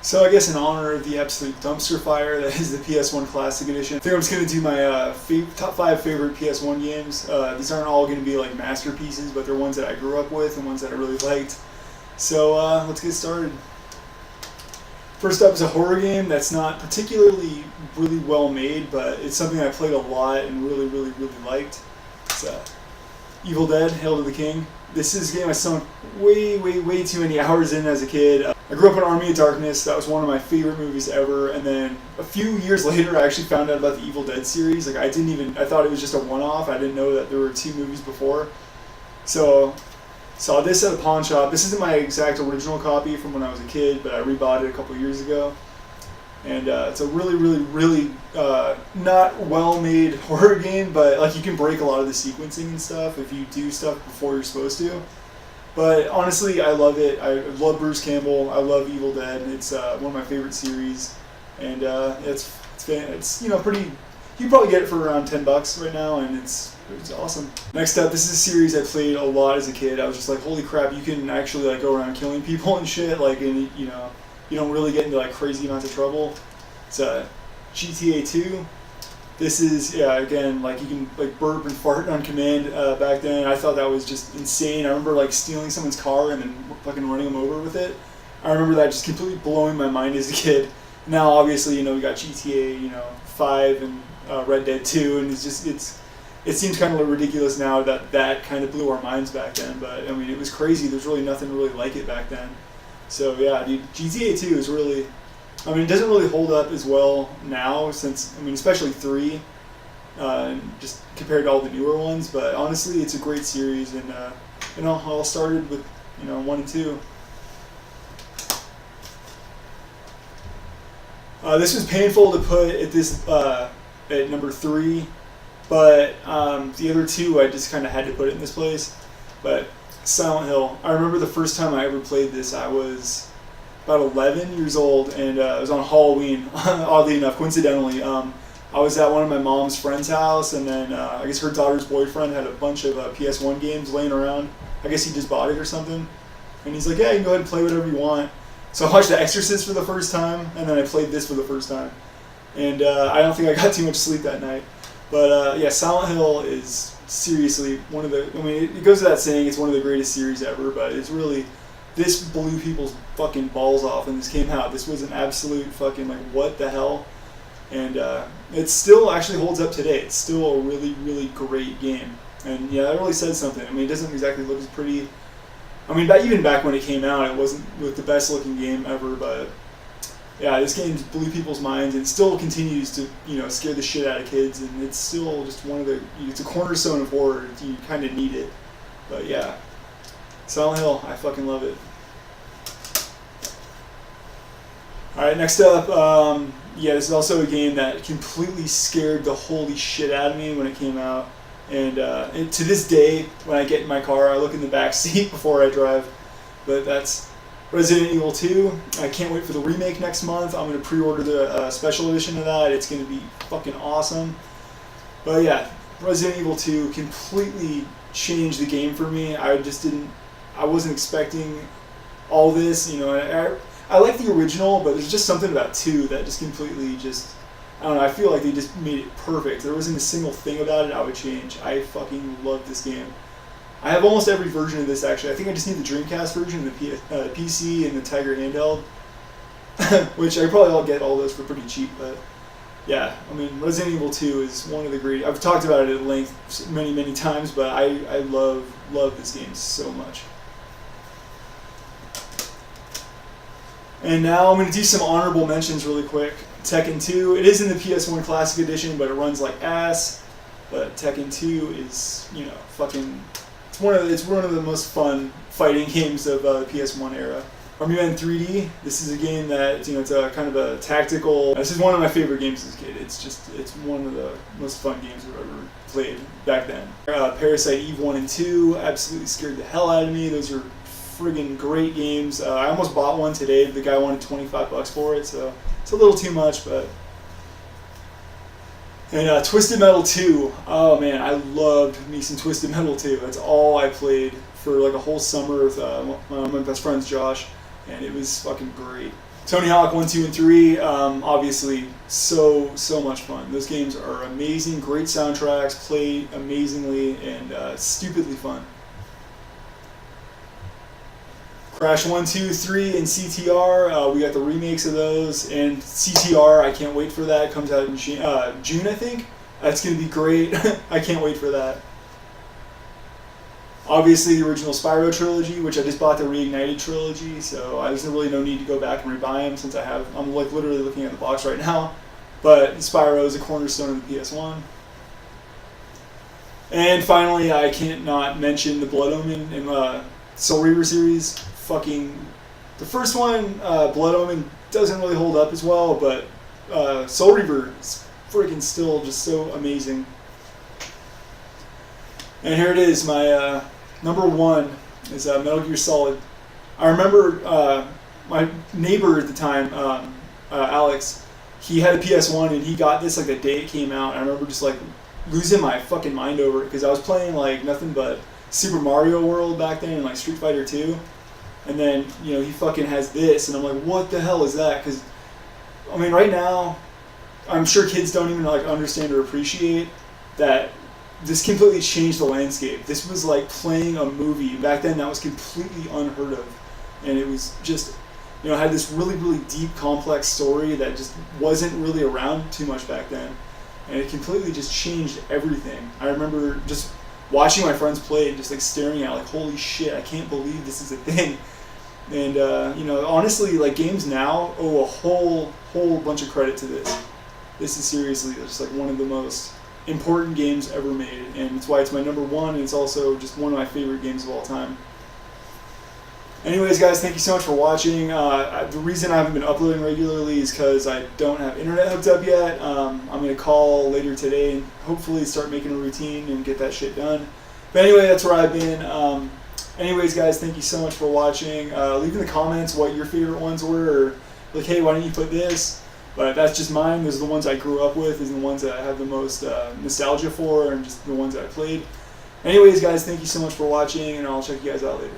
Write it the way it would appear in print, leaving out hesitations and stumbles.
So I guess in honor of the absolute dumpster fire that is the PS1 Classic Edition, I think I'm just going to do my top 5 favorite PS1 games. These aren't all going to be like masterpieces, but they're ones that I grew up with and ones that I really liked. So let's get started. First up is a horror game that's not particularly really well made, but it's something I played a lot and really liked. It's Evil Dead, Hail to the King. This is a game I sunk way too many hours in as a kid. I grew up in Army of Darkness. That was one of my favorite movies ever. And then a few years later, I actually found out about the Evil Dead series. Like I thought it was just a one-off. I didn't know that there were 2 movies before. So saw this at a pawn shop. This isn't my exact original copy from when I was a kid, but I rebought it a couple years ago. And it's a really not well-made horror game, but like you can break a lot of the sequencing and stuff if you do stuff before you're supposed to. But honestly, I love it. I love Bruce Campbell. I love Evil Dead. It's one of my favorite series, and it's pretty. You probably get it for around $10 right now, and it's awesome. Next up, this is a series I played a lot as a kid. I was just like, holy crap! You can actually like go around killing people and shit. Like, and you don't really get into like crazy amounts of trouble. It's GTA 2. This is, again, like you can like burp and fart on command back then. I thought that was just insane. I remember like stealing someone's car and then fucking running them over with it. I remember that just completely blowing my mind as a kid. Now obviously, we got GTA, 5 and Red Dead 2, and it seems kind of ridiculous now that kind of blew our minds back then. But I mean, it was crazy. There's really nothing really like it back then. So yeah, dude, GTA 2 is really, it doesn't really hold up as well now since, especially 3, just compared to all the newer ones, but honestly, it's a great series, and, it all started with, 1 and 2. This was painful to put at this, at number 3, but, the other 2, I just kind of had to put it in this place, but Silent Hill. I remember the first time I ever played this, I was about 11 years old, and it was on Halloween, oddly enough, coincidentally. I was at one of my mom's friend's house, and then I guess her daughter's boyfriend had a bunch of PS1 games laying around. I guess he just bought it or something. And he's like, yeah, you can go ahead and play whatever you want. So I watched The Exorcist for the first time, and then I played this for the first time. And I don't think I got too much sleep that night. But yeah, Silent Hill is seriously one of the, it goes without saying it's one of the greatest series ever, but it's really, this blew people's fucking balls off when this came out. This was an absolute fucking, like, what the hell? And it still actually holds up today. It's still a really great game. And yeah, that really says something. It doesn't exactly look as pretty. Even back when it came out, it wasn't the best looking game ever, but yeah, this game blew people's minds, and it still continues to, scare the shit out of kids, and it's still just it's a cornerstone of horror. You kind of need it. But yeah, Silent Hill, I fucking love it. Alright, next up, this is also a game that completely scared the holy shit out of me when it came out. And to this day, when I get in my car, I look in the back seat before I drive. But that's Resident Evil 2. I can't wait for the remake next month. I'm going to pre-order the special edition of that. It's going to be fucking awesome. But yeah, Resident Evil 2 completely changed the game for me. I wasn't expecting all this. I like the original, but there's just something about 2 that just completely I don't know, I feel like they just made it perfect. There wasn't a single thing about it I would change. I fucking love this game. I have almost every version of this, actually. I think I just need the Dreamcast version, the PC, and the Tiger handheld, which I probably all get all those for pretty cheap, but yeah, Resident Evil 2 is one of the great. I've talked about it at length many times, but I love this game so much. And now I'm going to do some honorable mentions really quick. Tekken 2, it is in the PS1 Classic Edition, but it runs like ass. But Tekken 2 is, it's one of the most fun fighting games of the PS1 era. Army Men 3D, this is a game that, it's a kind of a tactical, this is one of my favorite games as a kid. It's one of the most fun games I've ever played back then. Parasite Eve 1 and 2 absolutely scared the hell out of me. Those are friggin' great games. I almost bought one today. The guy wanted $25 for it, so it's a little too much, but. And Twisted Metal 2. Oh man, I loved me some Twisted Metal 2. That's all I played for like a whole summer with one of my best friends, Josh, and it was fucking great. Tony Hawk 1, 2, and 3, obviously so much fun. Those games are amazing, great soundtracks, play amazingly, and stupidly fun. Crash 1, 2, 3, and CTR, we got the remakes of those, and CTR, I can't wait for that. It comes out in June, I think. That's going to be great. I can't wait for that. Obviously, the original Spyro Trilogy, which I just bought the Reignited Trilogy, so there's really no need to go back and rebuy them since I'm like literally looking at the box right now. But Spyro is a cornerstone of the PS1. And finally, I can't not mention the Blood Omen and Soul Reaver series. Fucking, the first one, Blood Omen, doesn't really hold up as well, but Soul Reaver is freaking still just so amazing. And here it is, my number 1 is Metal Gear Solid. I remember my neighbor at the time, Alex, he had a PS1 and he got this like the day it came out. And I remember just like losing my fucking mind over it because I was playing like nothing but Super Mario World back then and like Street Fighter 2. And then, you know, he fucking has this and I'm like, what the hell is that? Because, I mean, right now, I'm sure kids don't even like understand or appreciate that this completely changed the landscape. This was like playing a movie. Back then, that was completely unheard of. And it was just, you know, had this really, really deep, complex story that just wasn't really around too much back then. And it completely just changed everything. I remember just watching my friends play and just like staring at it, like, holy shit, I can't believe this is a thing. And, you know, honestly, like games now owe a whole bunch of credit to this. This is seriously just like one of the most important games ever made, and it's why it's my number 1, and it's also just one of my favorite games of all time. Anyways, guys, thank you so much for watching. The reason I haven't been uploading regularly is because I don't have internet hooked up yet. I'm going to call later today and hopefully start making a routine and get that shit done. But anyway, that's where I've been. Anyways, guys, thank you so much for watching. Leave in the comments what your favorite ones were, or like, hey, why don't you put this? But that's just mine. Those are the ones I grew up with. These are the ones that I have the most nostalgia for, and just the ones that I played. Anyways, guys, thank you so much for watching, and I'll check you guys out later.